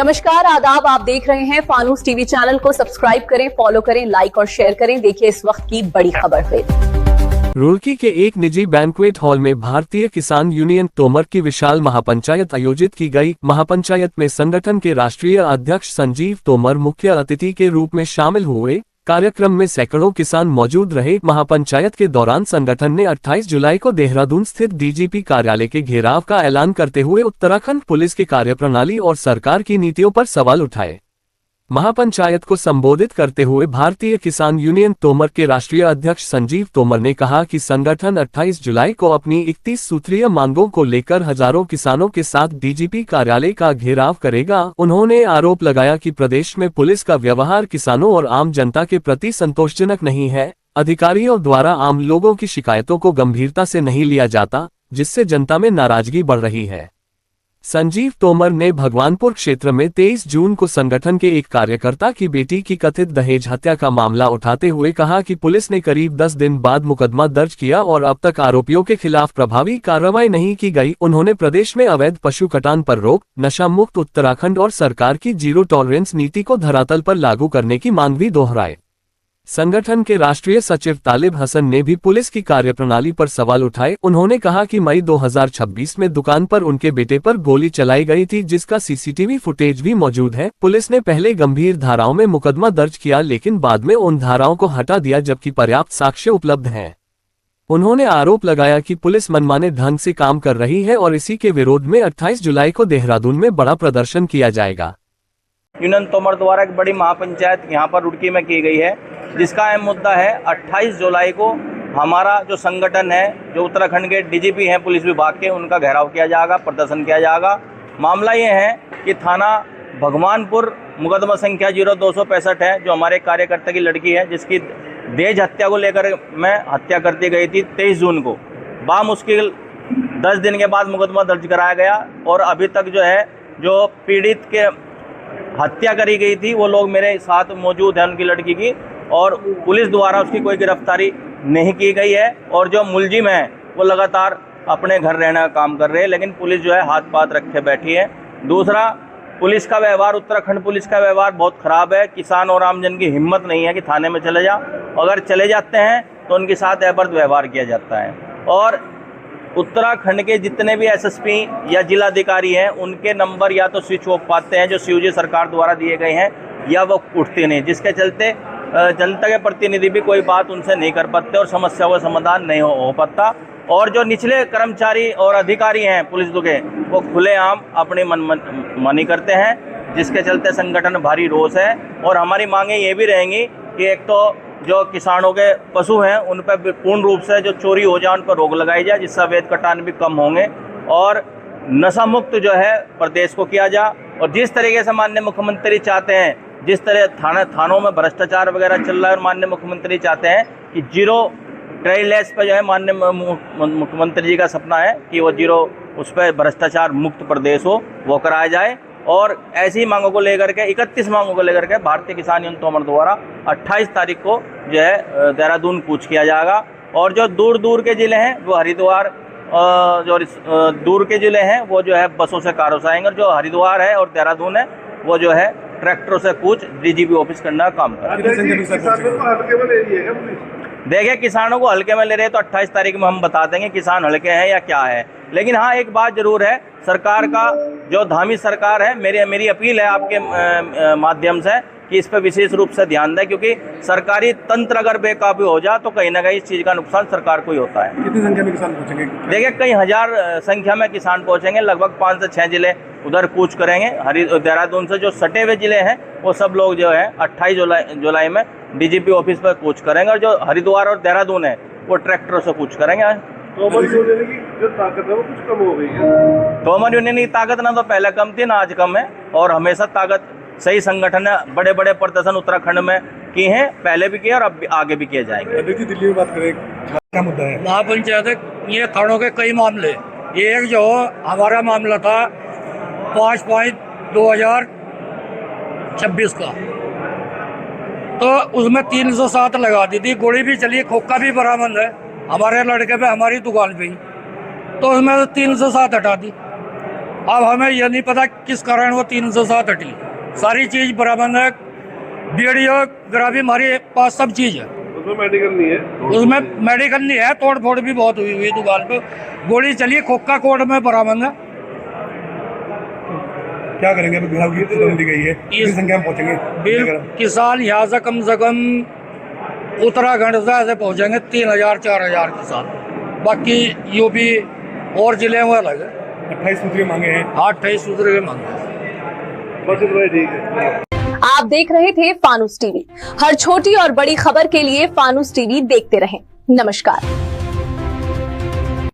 नमस्कार, आदाब। आप देख रहे हैं फानूस टीवी चैनल को सब्सक्राइब करें, फॉलो करें, लाइक और शेयर करें। देखिए इस वक्त की बड़ी खबर फिर। रुड़की के एक निजी बैंक्वेट हॉल में भारतीय किसान यूनियन तोमर की विशाल महापंचायत आयोजित की गई। महापंचायत में संगठन के राष्ट्रीय अध्यक्ष संजीव तोमर मुख्य अतिथि के रूप में शामिल हुए। कार्यक्रम में सैकड़ों किसान मौजूद रहे। महापंचायत के दौरान संगठन ने 28 जुलाई को देहरादून स्थित डीजीपी कार्यालय के घेराव का ऐलान करते हुए उत्तराखंड पुलिस की कार्यप्रणाली और सरकार की नीतियों पर सवाल उठाए। महापंचायत को संबोधित करते हुए भारतीय किसान यूनियन तोमर के राष्ट्रीय अध्यक्ष संजीव तोमर ने कहा कि संगठन 28 जुलाई को अपनी 31 सूत्रीय मांगों को लेकर हजारों किसानों के साथ डीजीपी कार्यालय का घेराव करेगा। उन्होंने आरोप लगाया कि प्रदेश में पुलिस का व्यवहार किसानों और आम जनता के प्रति संतोषजनक नहीं है। अधिकारियों द्वारा आम लोगों की शिकायतों को गंभीरता से नहीं लिया जाता, जिससे जनता में नाराजगी बढ़ रही है। संजीव तोमर ने भगवानपुर क्षेत्र में 23 जून को संगठन के एक कार्यकर्ता की बेटी की कथित दहेज हत्या का मामला उठाते हुए कहा कि पुलिस ने करीब 10 दिन बाद मुकदमा दर्ज किया और अब तक आरोपियों के खिलाफ प्रभावी कार्रवाई नहीं की गई। उन्होंने प्रदेश में अवैध पशु कटान पर रोक, नशा मुक्त उत्तराखंड और सरकार की जीरो टॉलरेंस नीति को धरातल पर लागू करने की मांग भी दोहराई। संगठन के राष्ट्रीय सचिव तालिब हसन ने भी पुलिस की कार्यप्रणाली पर सवाल उठाए। उन्होंने कहा कि मई 2026 में दुकान पर उनके बेटे पर गोली चलाई गई थी, जिसका सीसीटीवी फुटेज भी मौजूद है। पुलिस ने पहले गंभीर धाराओं में मुकदमा दर्ज किया, लेकिन बाद में उन धाराओं को हटा दिया जबकि पर्याप्त साक्ष्य उपलब्ध हैं। उन्होंने आरोप लगाया कि पुलिस मनमाने ढंग से काम कर रही है और इसी के विरोध में 28 जुलाई को देहरादून में बड़ा प्रदर्शन किया जाएगा। यूनियन तोमर द्वारा एक बड़ी महापंचायत यहाँ पर रुड़की में की गई है, जिसका अहम मुद्दा है 28 जुलाई को हमारा जो संगठन है, जो उत्तराखंड के डीजीपी हैं पुलिस विभाग के, उनका घेराव किया जाएगा, प्रदर्शन किया जाएगा। मामला ये है कि थाना भगवानपुर मुकदमा संख्या 0265 है, जो हमारे कार्यकर्ता की लड़की है, जिसकी दहेज हत्या को लेकर में हत्या कर दी गई थी 23 जून को। बामुश्किल 10 दिन के बाद मुकदमा दर्ज कराया गया और अभी तक जो है, जो पीड़ित के हत्या करी गई थी वो लोग मेरे साथ मौजूद हैं, उनकी लड़की की, और पुलिस द्वारा उसकी कोई गिरफ्तारी नहीं की गई है। और जो मुलजिम है वो लगातार अपने घर रहने का काम कर रहे हैं, लेकिन पुलिस जो है हाथ पाथ रखे बैठी है। दूसरा, पुलिस का व्यवहार, उत्तराखंड पुलिस का व्यवहार बहुत ख़राब है। किसान और आमजन की हिम्मत नहीं है कि थाने में चले जाओ, अगर चले जाते हैं तो उनके साथ अभद्र व्यवहार किया जाता है। और उत्तराखंड के जितने भी एसएसपी या जिलाधिकारी हैं, उनके नंबर या तो स्विच ऑफ पाते हैं जो सीओजी सरकार द्वारा दिए गए हैं, या वो उठते नहीं, जिसके चलते जनता के प्रतिनिधि भी कोई बात उनसे नहीं कर पाते और समस्या का समाधान नहीं हो पाता। और जो निचले कर्मचारी और अधिकारी हैं पुलिस के, वो खुलेआम अपनी मनमानी करते हैं, जिसके चलते संगठन भारी रोष है। और हमारी मांगें ये भी रहेंगी कि एक तो जो किसानों के पशु हैं उन पर पूर्ण रूप से जो चोरी हो जाए उन पर रोक लगाई जाए, जिससे अवैध कटान भी कम होंगे और नशा मुक्त जो है प्रदेश को किया जाए। और जिस तरीके से माननीय मुख्यमंत्री चाहते हैं, जिस तरह थानों में भ्रष्टाचार वगैरह चल रहा है, और माननीय मुख्यमंत्री चाहते हैं कि जीरो ट्रायलेस पे जो है, माननीय मुख्यमंत्री जी का सपना है कि वो जीरो उस पर भ्रष्टाचार मुक्त प्रदेश हो, वो कराया जाए। और ऐसी मांगों को लेकर के 31 मांगों को लेकर के भारतीय किसान यूनियन तोमर द्वारा 28 तारीख को जो है देहरादून कूच किया जाएगा। और जो दूर दूर के ज़िले हैं वो हरिद्वार, जो दूर के ज़िले हैं वो जो है बसों से कारों से आएंगे, और जो हरिद्वार है और देहरादून है वो जो है ट्रैक्टरों से कूच डीजीपी ऑफिस करने का काम कर रहे हैं। देखिए, किसानों को हल्के में ले रहे हैं तो 28 तारीख में हम बता देंगे किसान हल्के हैं या क्या है। लेकिन हाँ, एक बात जरूर है, सरकार का जो धामी सरकार है, मेरी अपील है आपके माध्यम से कि इस पर विशेष रूप से ध्यान दें, क्योंकि सरकारी तंत्र अगर बेकाबू हो जाए तो कहीं ना कहीं इस चीज़ का नुकसान सरकार को ही होता है। कितनी संख्या में किसान पहुंचेंगे? देखिए, कई हजार संख्या में किसान पहुंचेंगे, लगभग 5 से 6 जिले उधर कूच करेंगे। देहरादून से जो सटे हुए जिले हैं वो सब लोग जो है 28 जुलाई में डीजीपी ऑफिस पर कूच करेंगे, और जो हरिद्वार और देहरादून है वो ट्रैक्टरों से कूच करेंगे। तोमर यूनियन की जो ताकत है वो कुछ कम हो गई है। तोमर यूनियन की ताकत ना तो पहले कम थी ना आज कम है, और हमेशा ताकत सही संगठन है। बड़े बड़े प्रदर्शन उत्तराखंड में किए हैं, पहले भी किए और अब आगे भी किए जाएंगे। दिल्ली में बात करें, क्या मुद्दा है? महापंचायत ये थानों के कई मामले, ये एक जो हमारा मामला था 5/2026 का, तो उसमें 307 लगा दी थी, गोली भी चली, खोखा भी बरामद है हमारे लड़के पे, हमारी दुकान पे ही, तो उसमें 307 हटा दी। अब हमें यह नहीं पता किस कारण वो 307 हटी। सारी चीज बराबर है, वीडियोग्राफी हमारे पास सब चीज है। उसमें मेडिकल नहीं है? उसमें मेडिकल नहीं है, तोड़ फोड़ भी बहुत हुई दुकान पे, गोली चली खोखा कोर्ट में बरामद है। क्या करेंगे अभी? विभाग की सूचना दी गई है, कितनी संख्या में पहुंचेंगे किसान? यहाँ से कम उत्तराखंड से ऐसे पहुंचेंगे 3000-4000 किसान, बाकी यूपी और जिले में अलग है। 28 सूत्रीय मांगे हैं। 28 सूत्रीय मांगे। बस इतना ही ठीक है। आप देख रहे थे फानूस टीवी। हर छोटी और बड़ी खबर के लिए फानूस टीवी देखते रहें। नमस्कार।